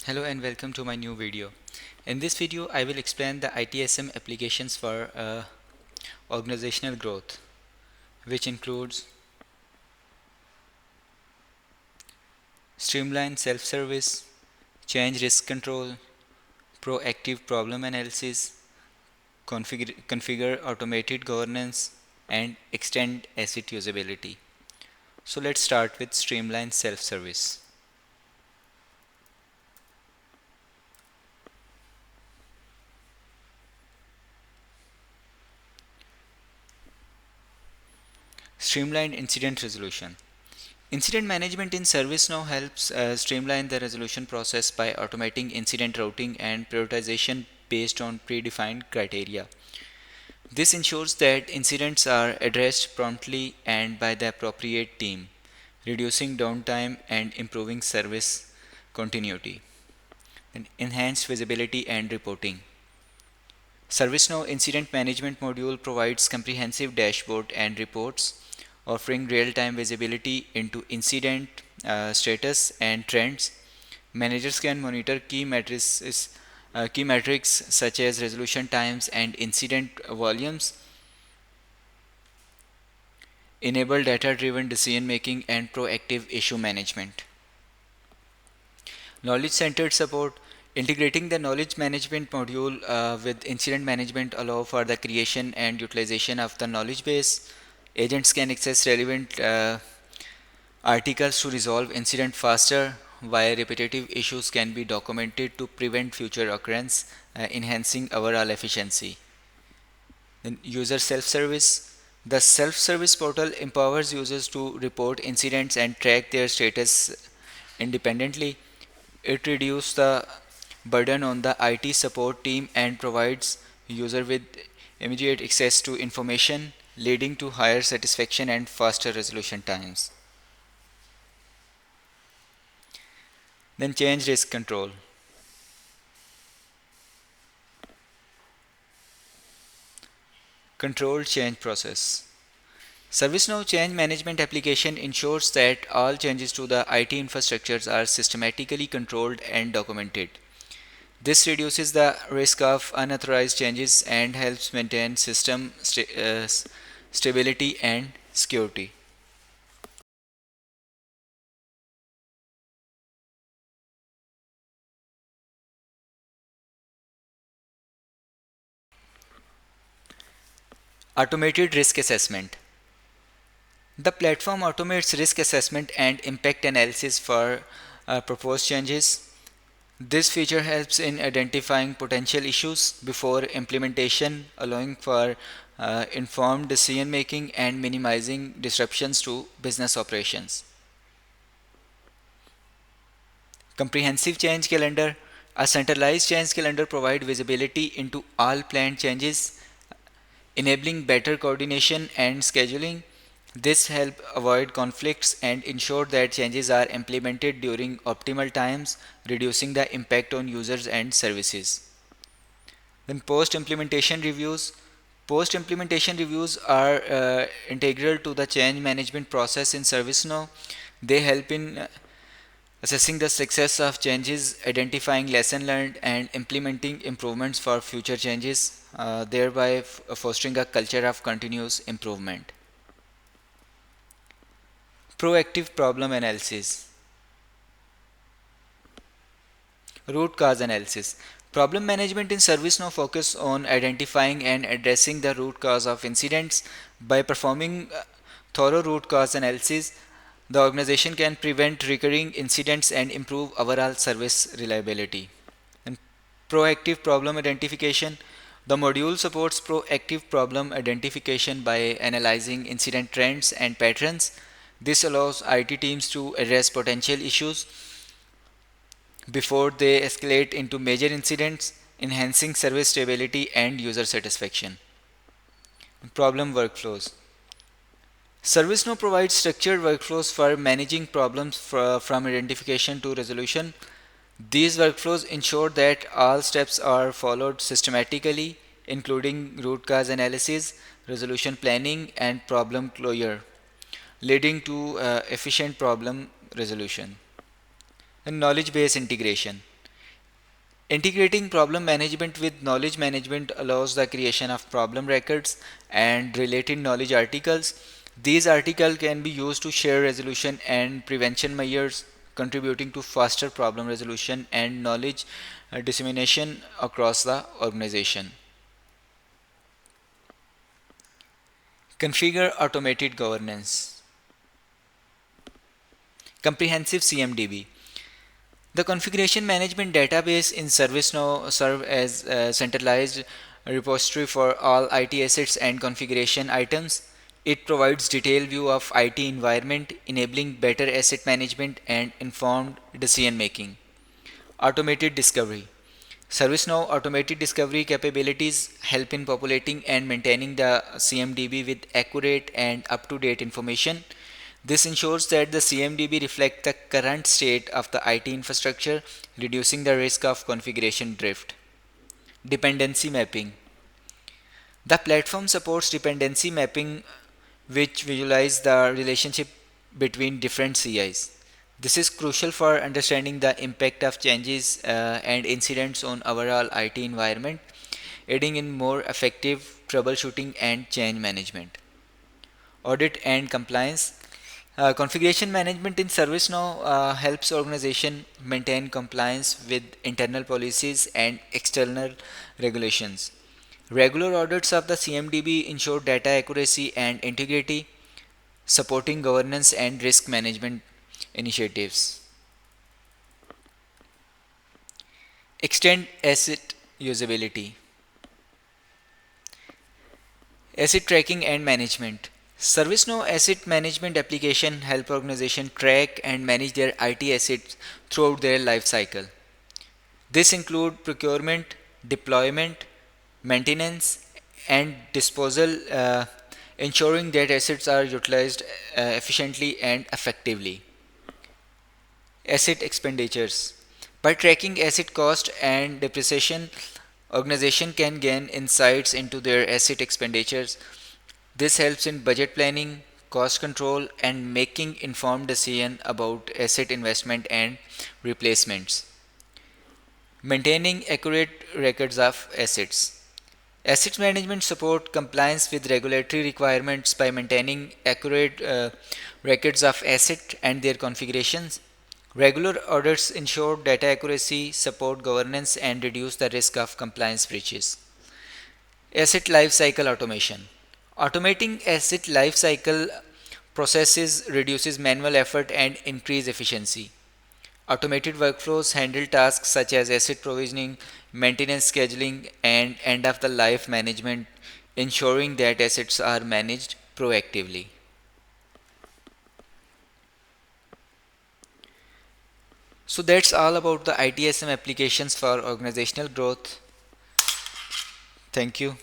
Hello and welcome to my new video. In this video, I will explain the ITSM applications for organizational growth, which includes streamline self-service, change risk control, proactive problem analysis, configure automated governance, and extend asset usability. So let's start with streamline self-service. Streamlined incident resolution. Incident management in ServiceNow helps streamline the resolution process by automating incident routing and prioritization based on predefined criteria. This ensures that incidents are addressed promptly and by the appropriate team, reducing downtime and improving service continuity. And enhanced visibility and reporting. ServiceNow Incident Management module provides comprehensive dashboard and reports offering real-time visibility into incident status and trends. Managers can monitor key metrics such as resolution times and incident volumes, enable data-driven decision making and proactive issue management. Knowledge-centered support. Integrating the knowledge management module with incident management allow for the creation and utilization of the knowledge base. Agents can access relevant articles to resolve incident faster, while repetitive issues can be documented to prevent future occurrence, enhancing overall efficiency. Then user self-service. The self-service portal empowers users to report incidents and track their status independently. It reduces the burden on the IT support team and provides user with immediate access to information, leading to higher satisfaction and faster resolution times. Then change risk control. Controlled change process. ServiceNow change management application ensures that all changes to the IT infrastructures are systematically controlled and documented. This reduces the risk of unauthorized changes and helps maintain system stability and security. Automated risk assessment. The platform automates risk assessment and impact analysis for proposed changes. This feature helps in identifying potential issues before implementation, allowing for informed decision making and minimizing disruptions to business operations. Comprehensive change calendar. A centralized change calendar provides visibility into all planned changes, enabling better coordination and scheduling. This helps avoid conflicts and ensure that changes are implemented during optimal times, reducing the impact on users and services. Then post-implementation reviews. Post-implementation reviews are integral to the change management process in ServiceNow. They help in assessing the success of changes, identifying lesson learned, and implementing improvements for future changes, thereby fostering a culture of continuous improvement. Proactive problem analysis. Root cause analysis. Problem management in ServiceNow focus on identifying and addressing the root cause of incidents. By performing thorough root cause analysis, the organization can prevent recurring incidents and improve overall service reliability. And proactive problem identification. The module supports proactive problem identification by analyzing incident trends and patterns. This allows IT teams to address potential issues before they escalate into major incidents, enhancing service stability and user satisfaction. Problem workflows. ServiceNow provides structured workflows for managing problems from identification to resolution. These workflows ensure that all steps are followed systematically, including root cause analysis, resolution planning, and problem closure, leading to efficient problem resolution. And knowledge base integration. Integrating problem management with knowledge management allows the creation of problem records and related knowledge articles. These articles can be used to share resolution and prevention measures, contributing to faster problem resolution and knowledge dissemination across the organization. Configure automated governance. Comprehensive CMDB. The configuration management database in ServiceNow serve as a centralized repository for all IT assets and configuration items. It provides detailed view of IT environment, enabling better asset management and informed decision making. Automated discovery. ServiceNow automated discovery capabilities help in populating and maintaining the CMDB with accurate and up-to-date information. This ensures that the CMDB reflects the current state of the IT infrastructure, reducing the risk of configuration drift. Dependency mapping. The platform supports dependency mapping, which visualize the relationship between different CIs. This is crucial for understanding the impact of changes and incidents on overall IT environment, aiding in more effective troubleshooting and change management. Audit and compliance. Configuration management in ServiceNow helps organization maintain compliance with internal policies and external regulations. Regular audits of the CMDB ensure data accuracy and integrity, supporting governance and risk management initiatives. Extend asset usability. Asset tracking and management. ServiceNow asset management application help organization track and manage their IT assets throughout their life cycle. This include procurement, deployment, maintenance, and disposal, ensuring that assets are utilized efficiently and effectively. Asset expenditures. By tracking asset cost and depreciation, organization can gain insights into their asset expenditures. This helps in budget planning, cost control, and making informed decision about asset investment and replacements. Maintaining accurate records of assets. Asset management support compliance with regulatory requirements by maintaining accurate records of asset and their configurations. Regular audits ensure data accuracy, support governance, and reduce the risk of compliance breaches. Asset lifecycle automation. Automating asset lifecycle processes reduces manual effort and increase efficiency. Automated workflows handle tasks such as asset provisioning, maintenance scheduling, and end of the life management, ensuring that assets are managed proactively. So that's all about the ITSM applications for organizational growth. Thank you.